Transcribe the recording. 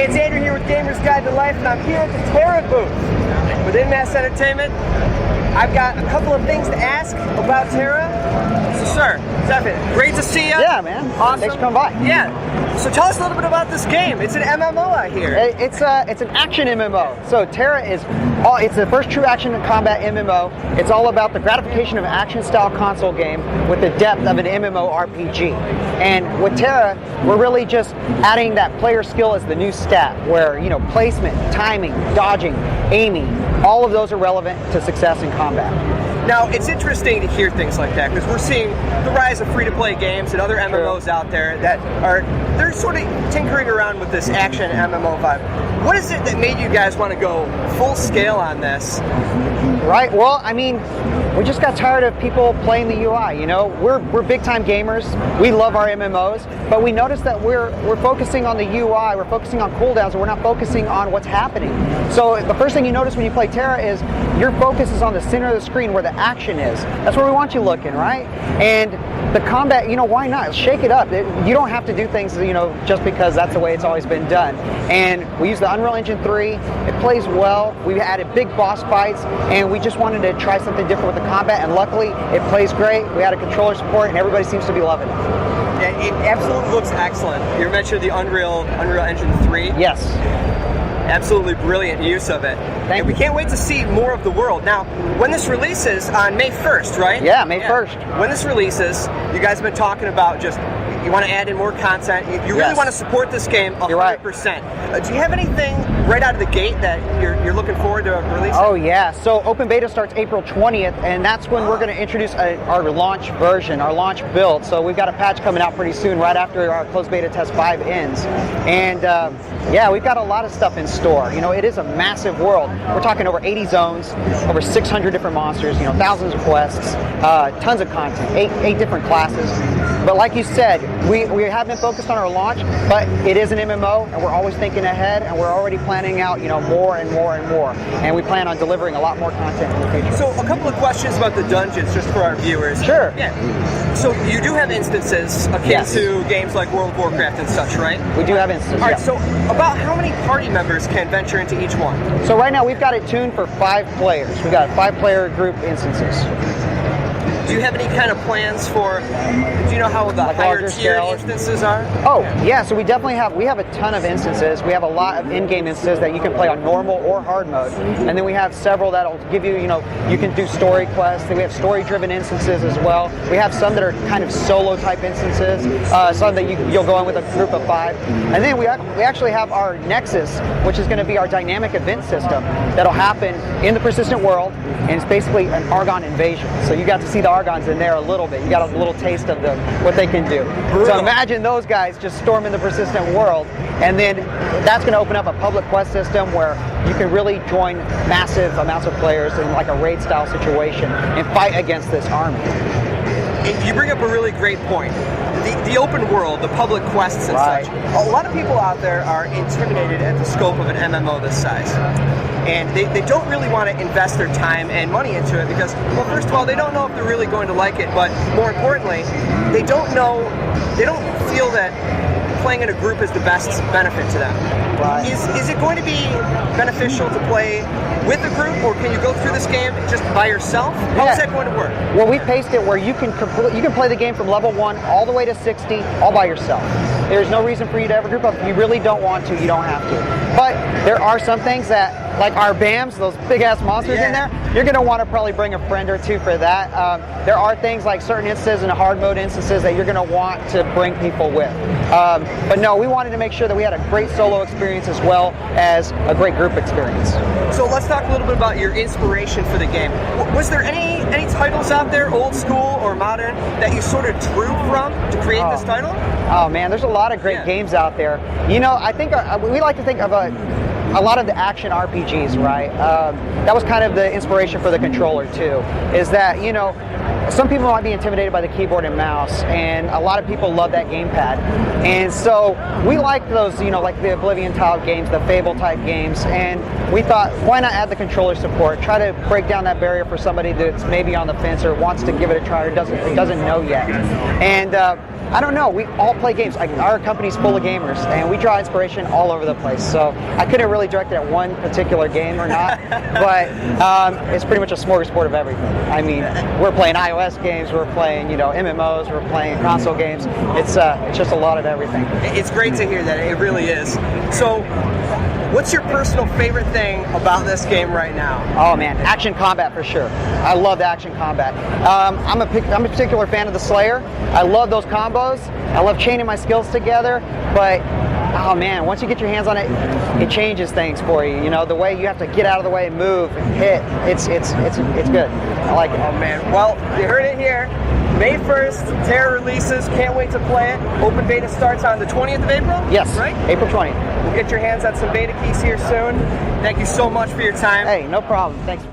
Hey, it's Andrew here with Gamer's Guide to Life, and I'm here at the TERA booth within Masse Entertainment. I've got a couple of things to ask about TERA. So, sir, Stefan, great to see you. Yeah, man. Awesome. Thanks for coming by. Yeah. So tell us a little bit about this game. It's an MMO out here. It's an action MMO. So TERA it's the first true action and combat MMO. It's all about the gratification of an action-style console game with the depth of an MMO RPG. And with TERA, we're really just adding that player skill as the new stat, where placement, timing, dodging, aiming, all of those are relevant to success in combat. Now, it's interesting to hear things like that because we're seeing the rise of free-to-play games and other MMOs out there that they're sort of tinkering around with this action MMO vibe. What is it that made you guys want to go full scale on this? Right. Well, I mean, we just got tired of people playing the UI. We're big-time gamers. We love our MMOs, but we noticed that we're focusing on the UI. We're focusing on cooldowns, and we're not focusing on what's happening. So the first thing you notice when you play TERA is your focus is on the center of the screen where the action is. That's where we want you looking, right? And the combat, why not? Shake it up. You don't have to do things, just because that's the way it's always been done. And we use the Unreal Engine 3. It plays well. We've added big boss fights, and we just wanted to try something different with the combat, and luckily it plays great. We had a controller support, and everybody seems to be loving it. Yeah, it absolutely looks excellent. You mentioned the Unreal Engine 3. Yes. Absolutely brilliant use of it. And we can't wait to see more of the world. Now, when this releases on May 1st, right? Yeah, May 1st. When this releases, you guys have been talking about just, you want to add in more content. You really want to support this game 100%. You're right. Do you have anything right out of the gate that you're looking forward to releasing? Oh, yeah. So open beta starts April 20th, and that's when we're going to introduce our launch version, our launch build. So we've got a patch coming out pretty soon, right after our closed beta test 5 ends. And yeah, we've got a lot of stuff in store. It is a massive world. We're talking over 80 zones, over 600 different monsters, thousands of quests, tons of content, eight different classes. But like you said, we have been focused on our launch, but it is an MMO, and we're always thinking ahead, and we're already planning out, more and more and more. And we plan on delivering a lot more content in the future. So a couple of questions about the dungeons, just for our viewers. Sure. Yeah. So you do have instances akin to games like World of Warcraft and such, right? We do have instances. All right. So about how many party members can venture into each one? So right now we've got it tuned for 5 players. We've got 5-player group instances. Do you have any kind of plans for, do you know how the higher tier instances are? Oh, yeah, so we definitely have a ton of instances. We have a lot of in-game instances that you can play on normal or hard mode. And then we have several that'll give you, you can do story quests. Then we have story-driven instances as well. We have some that are kind of solo-type instances, some that you'll go in with a group of 5. And then we actually have our Nexus, which is going to be our dynamic event system that'll happen in the persistent world, and it's basically an Argon invasion. So you got to see the Argons in there a little bit. You got a little taste of what they can do. Brutal. So imagine those guys just storming the persistent world, and then that's going to open up a public quest system where you can really join massive amounts of players in like a raid style situation and fight against this army. You bring up a really great point. The open world, the public quests and such. A lot of people out there are intimidated at the scope of an MMO this size. And they don't really want to invest their time and money into it because, well, first of all, they don't know if they're really going to like it, but more importantly, they don't feel that playing in a group is the best benefit to them. Right. Is it going to be beneficial to play with a group, or can you go through this game just by yourself? How is that going to work? Well, we paced it where you can play the game from level 1 all the way to 60 all by yourself. There's no reason for you to ever group up. If you really don't want to, you don't have to. But there are some things that, like our BAMs, those big-ass monsters in there, you're going to want to probably bring a friend or two for that. There are things like certain instances and hard mode instances that you're going to want to bring people with. But no, we wanted to make sure that we had a great solo experience as well as a great group experience. So let's talk a little bit about your inspiration for the game. Was there any titles out there, old school or modern, that you sort of drew from to create this title? Oh man, there's a lot of great games out there. I think we like to think of a lot of the action RPGs, right? That was kind of the inspiration for the controller too, is that, some people might be intimidated by the keyboard and mouse, and a lot of people love that gamepad. And so we like those, like the Oblivion type games, the Fable type games, and we thought, why not add the controller support? Try to break down that barrier for somebody that's maybe on the fence or wants to give it a try or doesn't know yet. And I don't know. We all play games. Our company's full of gamers, and we draw inspiration all over the place. So I couldn't really direct it at one particular game or not, but it's pretty much a smorgasbord of everything. I mean, we're playing iOS games, we're playing MMOs, we're playing console games. It's just a lot of everything. It's great to hear that. It really is. So, what's your personal favorite thing about this game right now? Oh man, action combat for sure. I love the action combat. I'm a particular fan of the Slayer. I love those combos. I love chaining my skills together, but oh man, once you get your hands on it, it changes things for you. You know, the way you have to get out of the way and move and hit, it's good. I like it. Oh man, well, you heard it here. May 1st, TERA releases. Can't wait to play it. Open beta starts on the 20th of April? Yes, right? April 20th. We'll get your hands on some beta keys here soon. Thank you so much for your time. Hey, no problem. Thanks.